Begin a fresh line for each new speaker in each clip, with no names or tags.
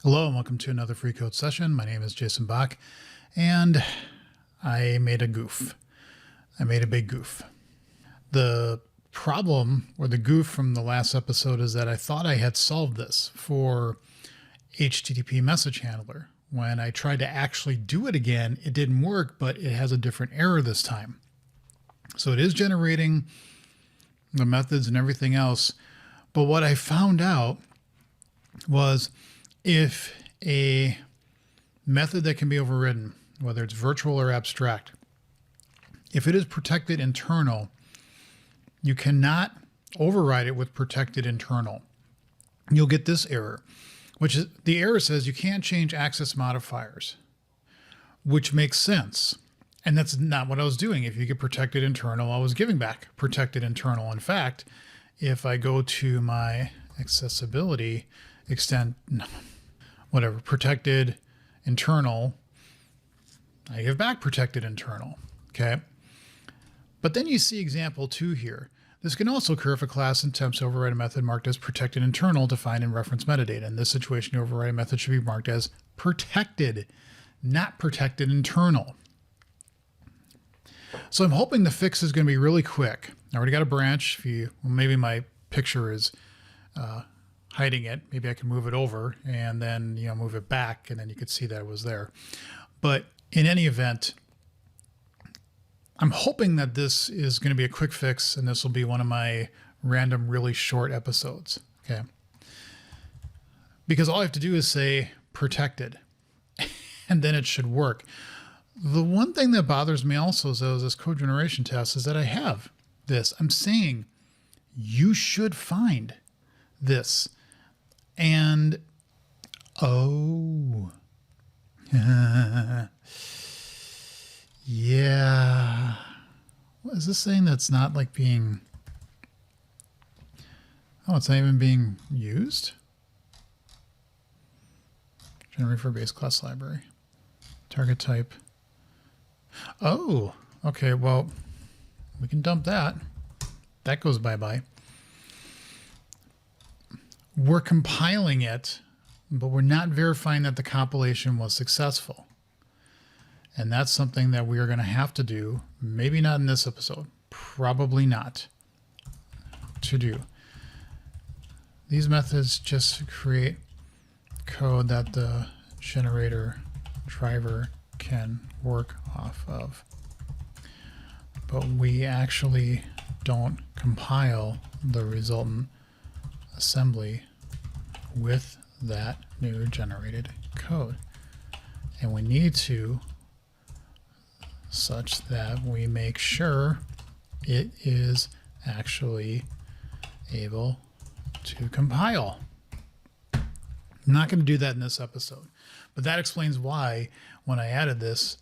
Hello and welcome to another free code session. My name is Jason Bach and I made a goof. I made a big goof. The problem or the goof from the last episode is that I thought I had solved this for HTTP message handler. When I tried to actually do it again, it didn't work, but it has a different error this time. So it is generating the methods and everything else. But what I found out was if a method that can be overridden, whether it's virtual or abstract, if it is protected internal, you cannot override it with protected internal. You'll get this error, which is the error says you can't change access modifiers, which makes sense. And that's not what I was doing. If you get protected internal, I was giving back protected internal. In fact, if I go to my accessibility protected internal, I give back protected internal, okay? But then you see example 2 here. This can also occur if a class attempts to override a method marked as protected internal defined in reference metadata. In this situation, the override method should be marked as protected, not protected internal. So I'm hoping the fix is going to be really quick. I already got a branch. Maybe my picture is hiding it. Maybe I can move it over and then, move it back and then you could see that it was there. But in any event, I'm hoping that this is going to be a quick fix and this will be one of my random, really short episodes. Okay. Because all I have to do is say protected and then it should work. The one thing that bothers me also is this code generation test is that I have this. I'm saying you should find this. And, oh, yeah. What is this saying that's not like being, it's not even being used? Generate for base class library. Target type. Oh, okay, well, we can dump that. That goes bye-bye. We're compiling it, but we're not verifying that the compilation was successful. And that's something that we are going to have to do, maybe not in this episode, probably not, to do. These methods just create code that the generator driver can work off of. But we actually don't compile the resultant assembly with that new generated code. And we need to, such that we make sure it is actually able to compile. I'm not going to do that in this episode, but that explains why when I added this,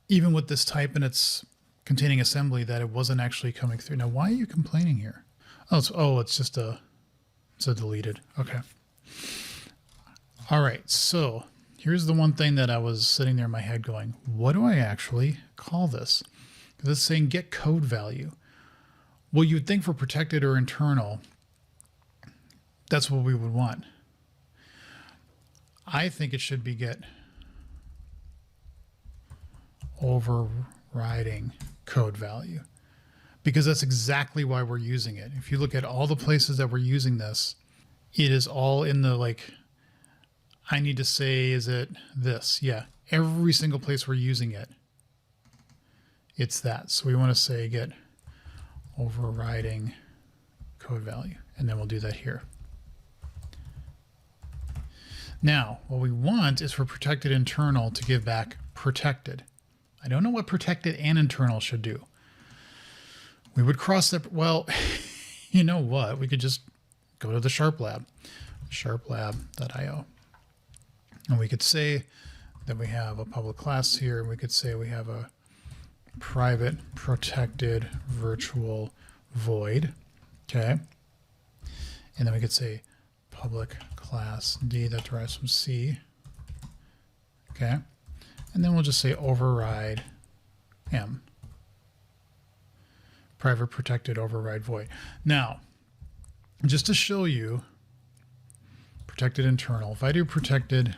even with this type and it's containing assembly, that it wasn't actually coming through. Now, why are you complaining here? It's just a deleted. Okay. All right. So here's the one thing that I was sitting there in my head going, what do I actually call this? Because it's saying get code value. Well, you'd think for protected or internal, that's what we would want. I think it should be get overriding code value, because that's exactly why we're using it. If you look at all the places that we're using this, it is all in the I need to say, is it this? Yeah, every single place we're using it, it's that. So we want to say get overriding code value, and then we'll do that here. Now, what we want is for protected internal to give back protected. I don't know what protected and internal should do. We would cross that. Well, you know what? We could just go to the Sharp Lab, sharplab.io. And we could say that we have a public class here. And we could say we have a private protected virtual void. Okay. And then we could say public class D that derives from C. Okay. And then we'll just say override M. private protected override void. Now, just to show you protected internal, if I do protected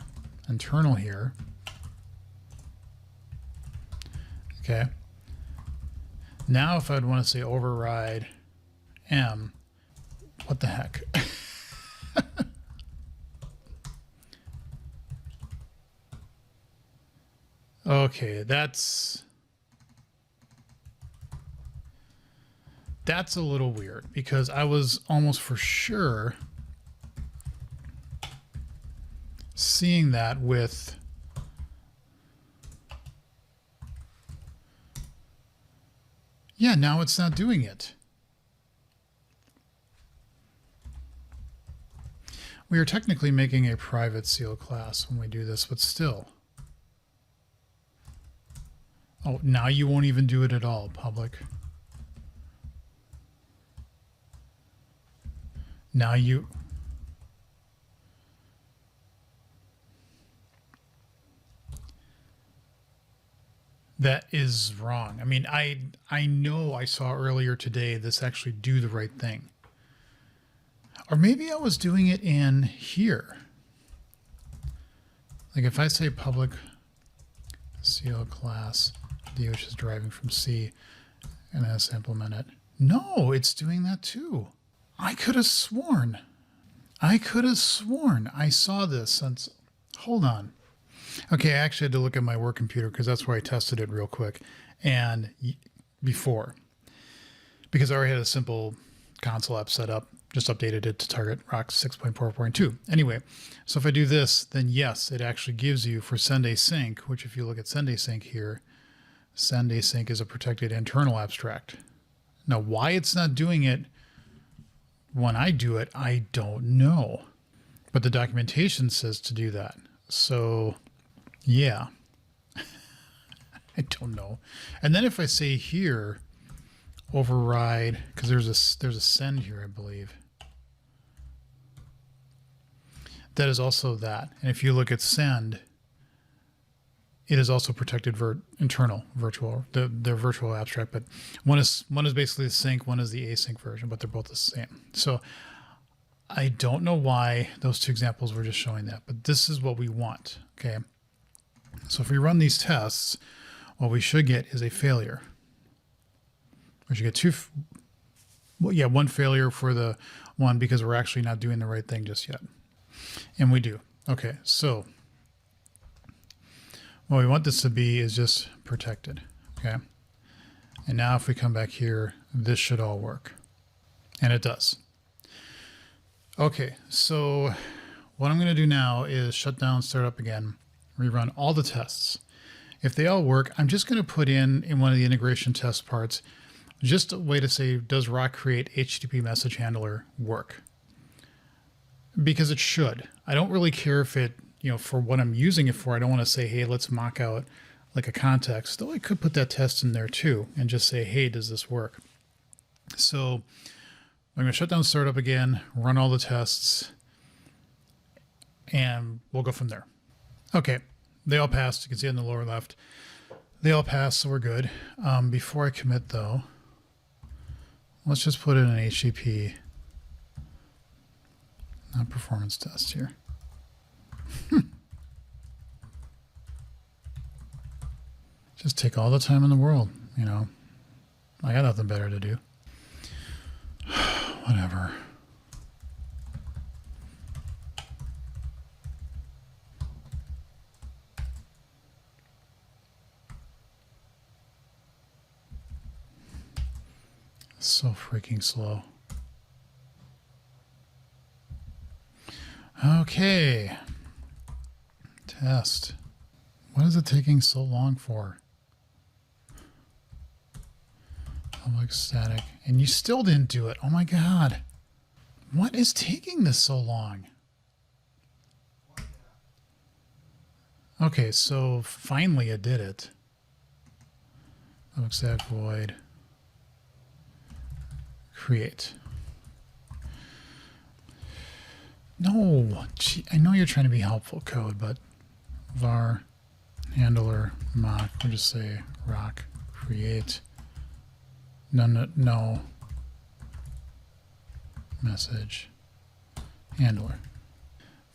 internal here, okay, now if I'd want to say override M, what the heck? Okay, that's a little weird because I was almost for sure seeing that with now it's not doing it. We are technically making a private seal class when we do this, but still. Oh, now you won't even do it at all, public. Now you... That is wrong. I mean, I know I saw earlier today this actually do the right thing. Or maybe I was doing it in here. Like if I say public seal class D, which is deriving from C, and then let's implement it. No, it's doing that too. I could have sworn I saw this since, hold on. Okay, I actually had to look at my work computer because that's where I tested it real quick. And before, because I already had a simple console app set up, just updated it to target ROC 6.4.2. Anyway, so if I do this, then yes, it actually gives you for send async, which if you look at send async here, send async is a protected internal abstract. Now, why it's not doing it when I do it, I don't know. But the documentation says to do that. So, yeah. I don't know. And then if I say here, override, because there's a send here, I believe. That is also that. And if you look at send, it is also protected internal virtual. They're virtual abstract, but one is basically the sync, one is the async version, but they're both the same. So I don't know why those two examples were just showing that, but this is what we want. Okay. So if we run these tests, what we should get is a failure. We should get one failure for the one because we're actually not doing the right thing just yet. And we do. Okay, so what we want this to be is just protected. Okay. And now if we come back here, this should all work. And it does. Okay, so what I'm going to do now is shut down, start up again, rerun all the tests. If they all work, I'm just going to put in one of the integration test parts, just a way to say, does ROC create HttpMessageHandler work? Because it should. I don't really care if it, for what I'm using it for, I don't want to say, hey, let's mock out like a context, though I could put that test in there too and just say, hey, does this work? So I'm going to shut down startup again, run all the tests, and we'll go from there. Okay, they all passed. You can see in the lower left. They all passed, so we're good. Before I commit, though, let's just put in an HTTP not performance test here. Just take all the time in the world, I got nothing better to do. Whatever. So freaking slow. Okay. Test. What is it taking so long for? Public static. And you still didn't do it. Oh my God. What is taking this so long? Okay, so finally it did it. Public static void. Create. No, gee, I know you're trying to be helpful, code, but var handler mock, we'll just say rock create no message handler.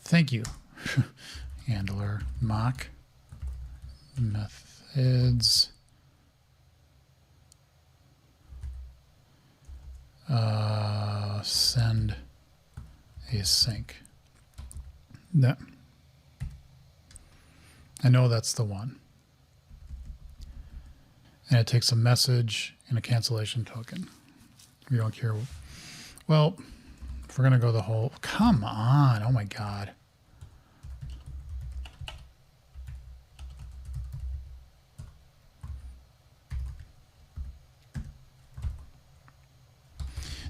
Thank you. Handler mock methods send async. No. I know that's the one. And it takes a message and a cancellation token. We don't care. Well, if we're going to go the whole, come on. Oh my God.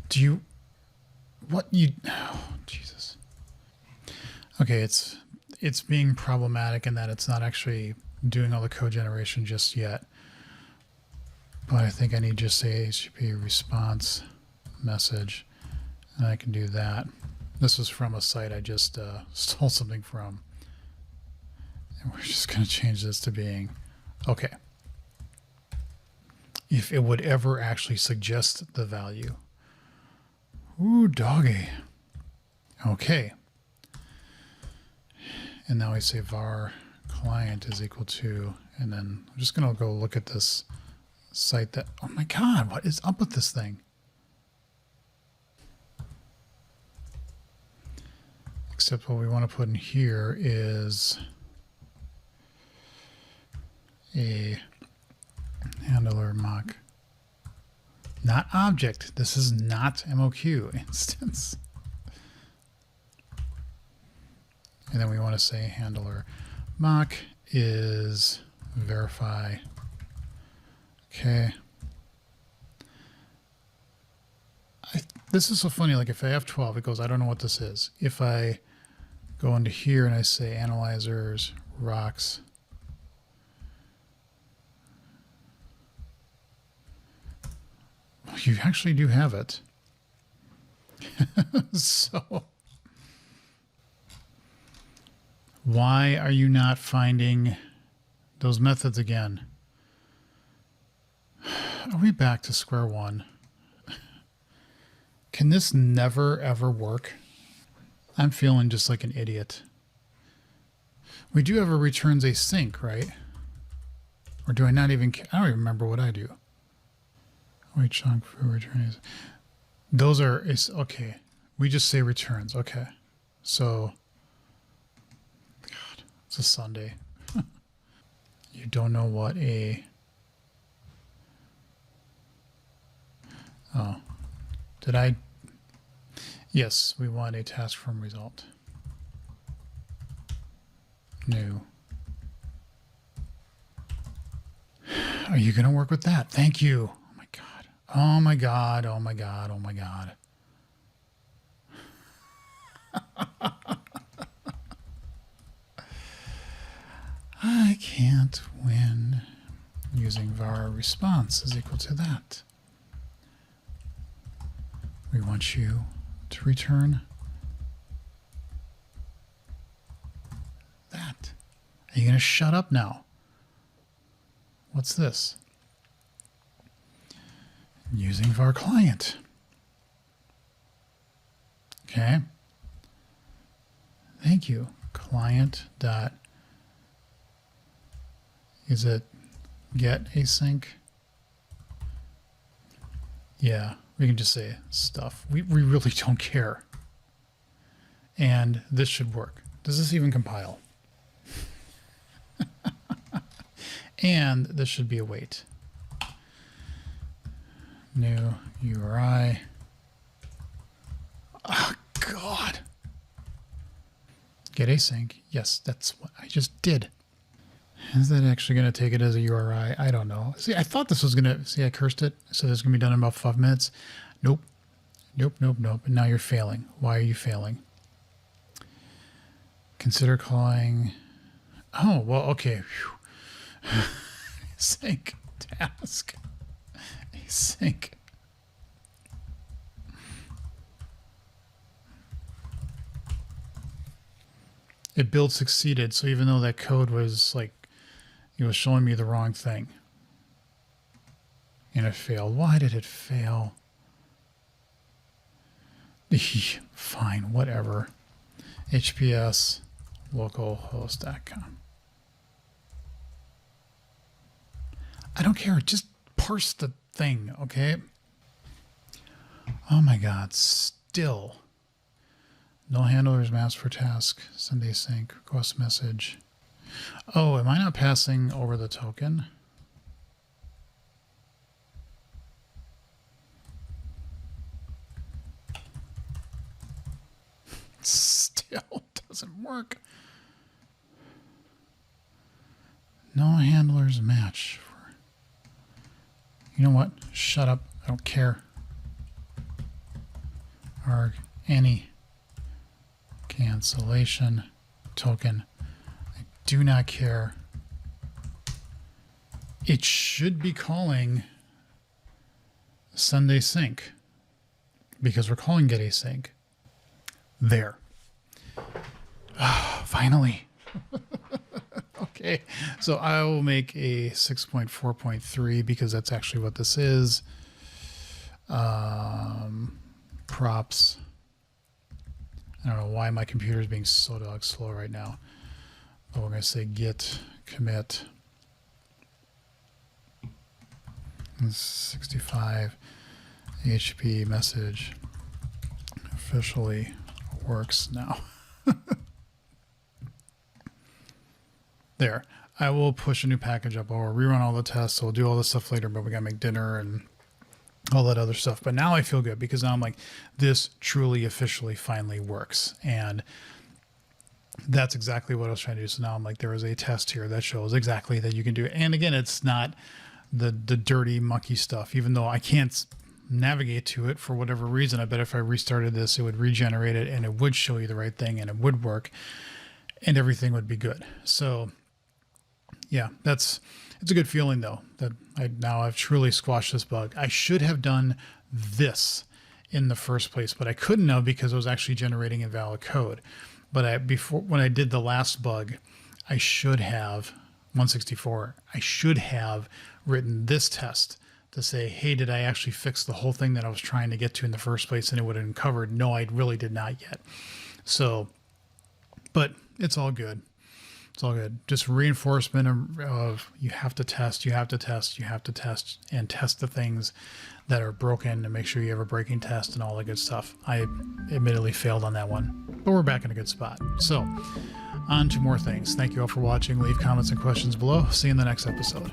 Do you, what you, oh, Jesus. Okay. It's being problematic in that it's not actually doing all the code generation just yet. But I think I need to just say HTTP response message, and I can do that. This was from a site I just stole something from. And we're just going to change this to being, okay. If it would ever actually suggest the value. Ooh, doggy. Okay. And now we say var client is equal to, and then I'm just going to go look at this site that, oh my God, what is up with this thing? Except what we want to put in here is a handler mock, not object. This is not MOQ instance. And then we want to say handler mock is verify. Okay. This is so funny. Like if I have 12, it goes, I don't know what this is. If I go into here and I say analyzers, rocks, well, you actually do have it. So why are you not finding those methods again? Are we back to square one? Can this never, ever work? I'm feeling just like an idiot. We do have a returns async, right? Or do I not even care? I don't even remember what I do. Wait, chunk for return. Those are, okay. We just say returns. Okay. So, God, it's a Sunday. You don't know what a, oh, did I? Yes, we want a task from result. New. Are you going to work with that? Thank you. Oh my God. Oh my God. Oh my God. Oh my God. I can't win using var response is equal to that. We want you to return that. Are you going to shut up now? What's this? Using var client. Okay. Thank you. Client dot, is it get async? Yeah, we can just say stuff. We really don't care. And this should work. Does this even compile? And this should be a wait. New URI. Oh, God. Get async. Yes, that's what I just did. Is that actually going to take it as a URI? I don't know. See, I thought this was going to, see, I cursed it. So this is going to be done in about 5 minutes. Nope. Nope, nope, nope. And now you're failing. Why are you failing? Consider calling. Oh, well, okay. Async task. Async. It build succeeded. So even though that code was like, it was showing me the wrong thing. And it failed. Why did it fail? Fine, whatever. HPS localhost.com. I don't care. Just parse the thing, okay? Oh my God, still. No handlers, mask for task, Sunday sync, request message. Oh, am I not passing over the token? Still doesn't work. No handlers match. You know what? Shut up. I don't care. Arg any cancellation token. I do not care. It should be calling Sunday sync because we're calling get async. There. Finally. Okay, so I will make a 6.4.3 because that's actually what this is. Props. I don't know why my computer is being so dog slow right now. But we're going to say git commit 65 HTTP message officially works now. There. I will push a new package up or rerun all the tests. So we'll do all this stuff later, but we got to make dinner and all that other stuff. But now I feel good because now I'm like, this truly officially finally works. And that's exactly what I was trying to do. So now I'm like, there is a test here that shows exactly that you can do it. And again, it's not the dirty, mucky stuff, even though I can't navigate to it for whatever reason. I bet if I restarted this, it would regenerate it and it would show you the right thing and it would work and everything would be good. So yeah, it's a good feeling though that I've truly squashed this bug. I should have done this in the first place, but I couldn't have because it was actually generating invalid code. But when I did the last bug, I should have 164. I should have written this test to say, hey, did I actually fix the whole thing that I was trying to get to in the first place? And it would have been covered. No, I really did not yet. So, but it's all good. It's all good. Just reinforcement of you have to test, you have to test, you have to test, and test the things that are broken and make sure you have a breaking test and all the good stuff. I admittedly failed on that one, but we're back in a good spot. So on to more things. Thank you all for watching. Leave comments and questions below. See you in the next episode.